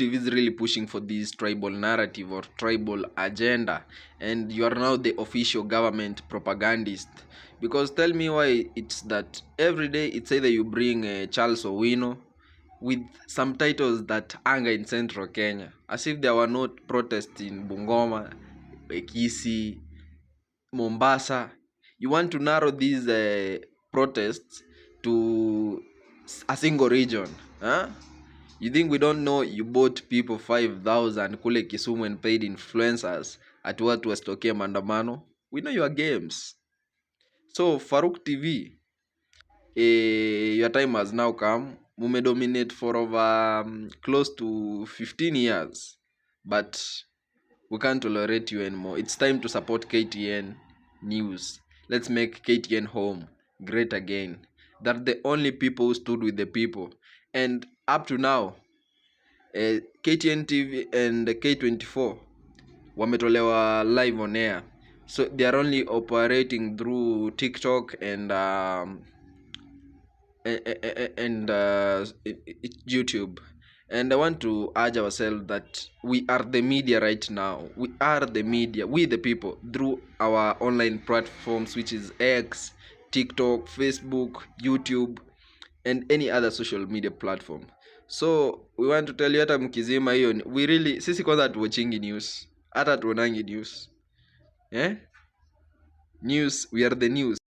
TV is really pushing for this tribal narrative or tribal agenda, and you are now the official government propagandist. Because tell me why it's that every day it's either you bring Charles Owino with some titles that anger in central Kenya, as if there were not protests in Bungoma, Kisii, Mombasa. You want to narrow these protests to a single region, huh? You think we don't know you bought people 5,000 kule Kisumu and paid influencers at what was tokea maandamano? We know your games. So Farouk TV, your time has now come. Mume dominate for over close to 15 years, but we can't tolerate you anymore. It's time to support KTN News. Let's make KTN home great again. They're the only people who stood with the people. And up to now, KTN TV and K24 wametolewa live on air. So they are only operating through TikTok and YouTube. And I want to urge ourselves that we are the media right now. We are the media, we the people, through our online platforms, which is X, TikTok, Facebook, YouTube, and any other social media platform. So we want to tell you, hata mkizima hiyo, we really, sisi kwanza hatuwatchingi news, hata tuonangi news. News, we are the news.